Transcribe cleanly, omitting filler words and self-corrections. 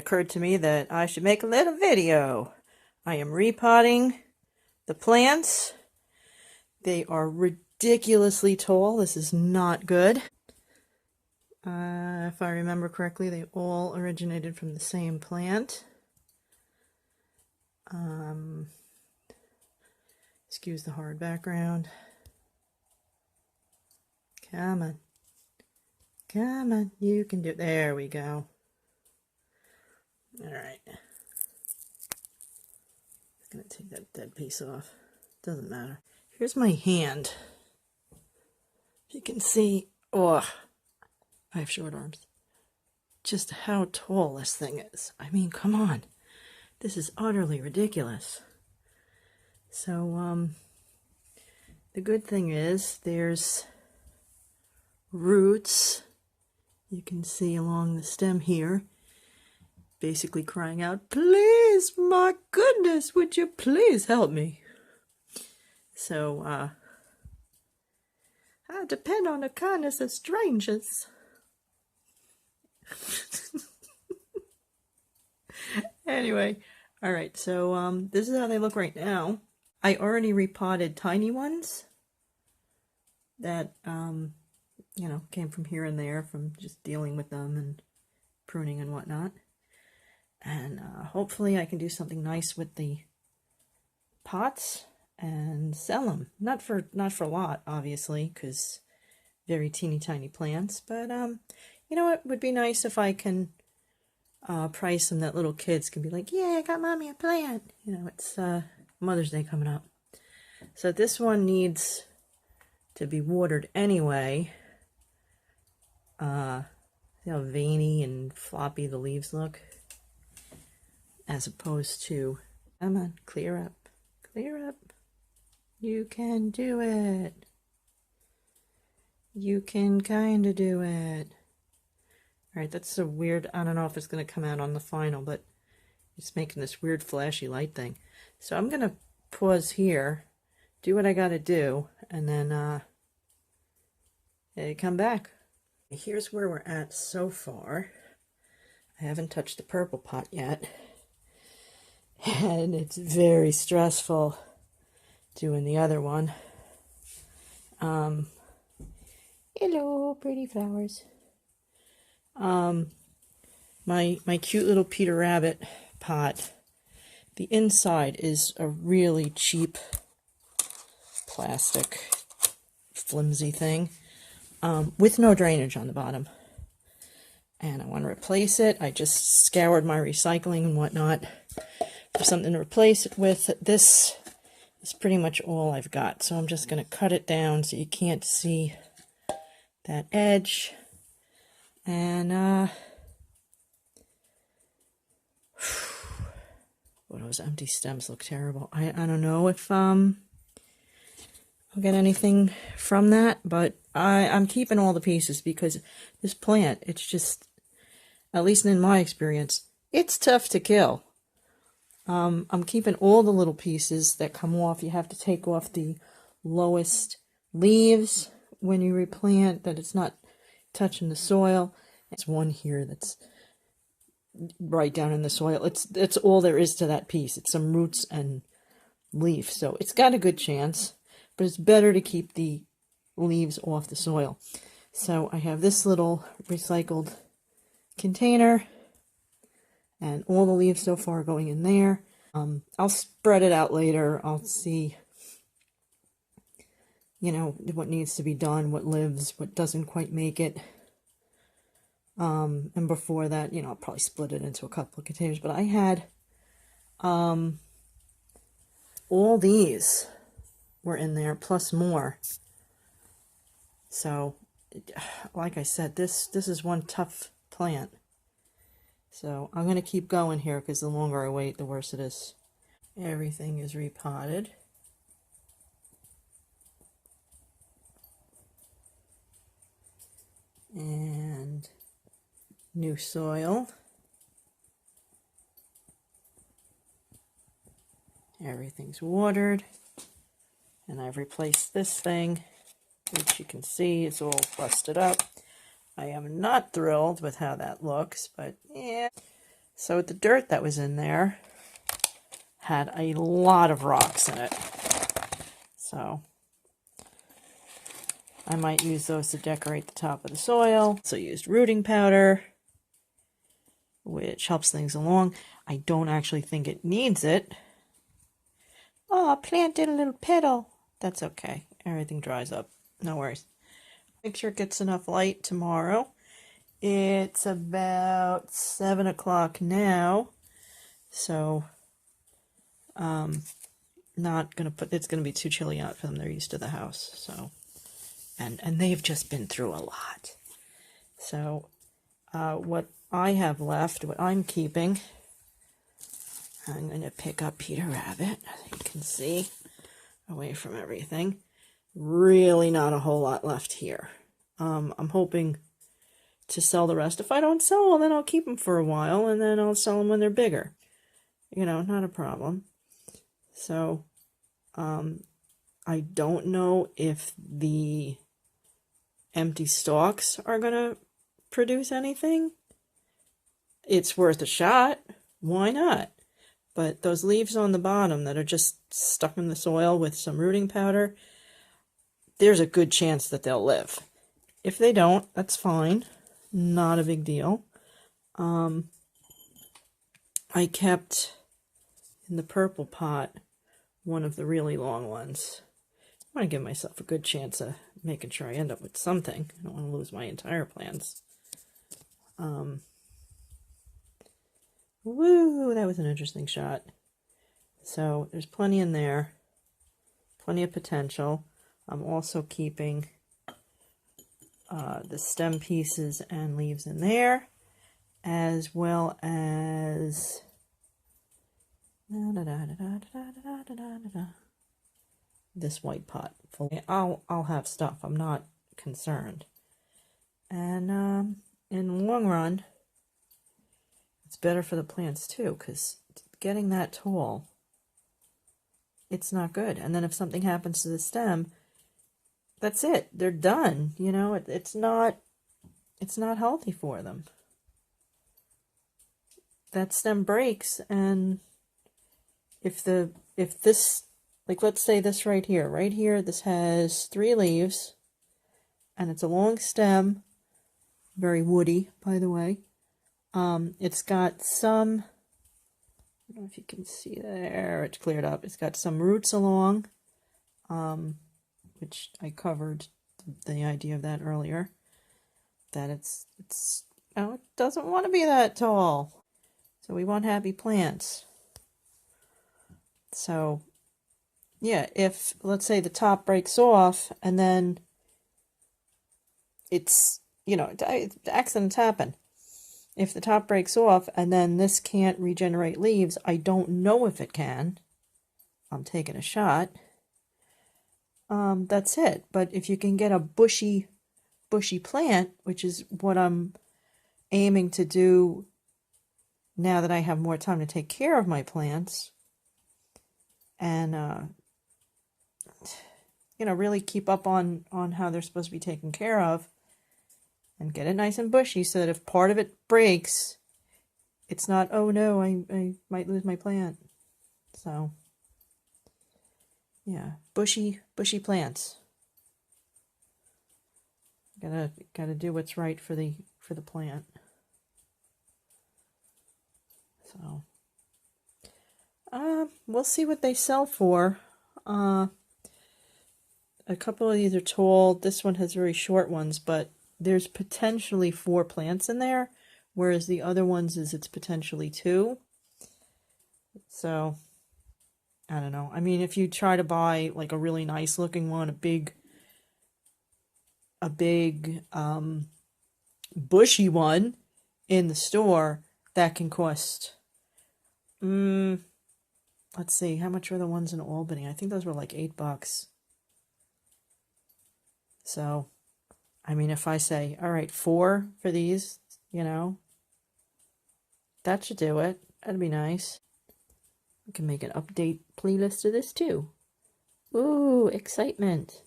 occurred to me that I should make a little video. I am repotting the plants. They are ridiculously tall. This is not good. If I remember correctly, they all originated from the same plant. Excuse the hard background. Come on. Come on, you can do it. There we go. Alright. Just gonna take that dead piece off. Doesn't matter. Here's my hand. You can see, oh, I have short arms. Just how tall this thing is. I mean, come on. This is utterly ridiculous. So, the good thing is there's roots you can see along the stem here, basically crying out, please, my goodness, would you please help me? So, I depend on the kindness of strangers. Anyway, alright, so this is how they look right now. I already repotted tiny ones that, you know, came from here and there from just dealing with them and pruning and whatnot. And hopefully I can do something nice with the pots and sell them. Not for a lot, obviously, because very teeny tiny plants. But you know, it would be nice if I can price them that little kids can be like, yeah, I got mommy a plant. You know, it's Mother's Day coming up. So this one needs to be watered anyway. See how veiny and floppy the leaves look? As opposed to, come on, clear up, clear up. You can do it. You can kind of do it. Alright, that's so weird. I don't know if it's going to come out on the final, but it's making this weird flashy light thing. So I'm going to pause here, do what I got to do, and then come back. Here's where we're at so far. I haven't touched the purple pot yet. And it's very stressful doing the other one. Hello, pretty flowers. My cute little Peter Rabbit pot, the inside is a really cheap plastic flimsy thing with no drainage on the bottom. And I want to replace it. I just scoured my recycling and whatnot for something to replace it with. This is pretty much all I've got. So I'm just going to cut it down so you can't see that edge. And, well, those empty stems look terrible. I don't know if, I'll get anything from that, but I'm keeping all the pieces because this plant, it's just, at least in my experience, it's tough to kill. I'm keeping all the little pieces that come off. You have to take off the lowest leaves when you replant, that it's not touching the soil. It's one here that's right down in the soil. It's all there is to that piece. It's some roots and leaf. So it's got a good chance, but it's better to keep the leaves off the soil. So I have this little recycled container and all the leaves so far going in there. I'll spread it out later. I'll see, you know, what needs to be done, what lives, what doesn't quite make it. And before that, you know, I'll probably split it into a couple of containers. But I had all these were in there, plus more. So, like I said, this is one tough plant. So I'm going to keep going here because the longer I wait, the worse it is. Everything is repotted. And new soil. Everything's watered. And I've replaced this thing, which you can see is all busted up. I am not thrilled with how that looks, but yeah. So the dirt that was in there had a lot of rocks in it. So I might use those to decorate the top of the soil. Also used rooting powder, which helps things along. I don't actually think it needs it. Oh, plant did a little petal. That's okay. Everything dries up. No worries. Make sure it gets enough light tomorrow. It's about 7 o'clock now. So, not gonna put, it's gonna be too chilly out for them. They're used to the house. So, and they've just been through a lot. So, what I have left, what I'm keeping, I'm going to pick up Peter Rabbit, as you can see, away from everything. Really not a whole lot left here. I'm hoping to sell the rest. If I don't sell, well, then I'll keep them for a while, and then I'll sell them when they're bigger. You know, not a problem. So, I don't know if the empty stalks are going to produce anything. It's worth a shot. Why not? But those leaves on the bottom that are just stuck in the soil with some rooting powder, there's a good chance that they'll live. If they don't, that's fine. Not a big deal. I kept in the purple pot one of the really long ones. I want to give myself a good chance of making sure I end up with something. I don't want to lose my entire plants. Woo, that was an interesting shot. So there's plenty in there, plenty of potential. I'm also keeping the stem pieces and leaves in there, as well as this white pot. I'll have stuff. I'm not concerned. And in the long run, it's better for the plants too, because getting that tall, it's not good. And then if something happens to the stem, that's it. They're done. You know, it's not healthy for them. That stem breaks, and if this, like, let's say this right here, this has 3 leaves, and it's a long stem, very woody, by the way. It's got some, I don't know if you can see there, it's cleared up. It's got some roots along, which I covered the idea of that earlier, that it's it doesn't want to be that tall. So we want happy plants. So, yeah, if, let's say, the top breaks off, and then it's, you know, accidents happen. If the top breaks off and then this can't regenerate leaves, I don't know if it can. I'm taking a shot. That's it. But if you can get a bushy plant, which is what I'm aiming to do now that I have more time to take care of my plants, and you know, really keep up on how they're supposed to be taken care of, and get it nice and bushy so that if part of it breaks, it's not, oh no, I might lose my plant. So, yeah, bushy plants. Gotta do what's right for the plant. So, we'll see what they sell for. A couple of these are tall. This one has very short ones, but there's potentially 4 plants in there, whereas the other ones it's potentially 2. So, I don't know. I mean, if you try to buy like a really nice looking one, a big bushy one in the store, that can cost, let's see, how much were the ones in Albany? I think those were like $8. So, I mean, if I say, all right, 4 for these, you know, that should do it. That'd be nice. We can make an update playlist of this too. Ooh, excitement.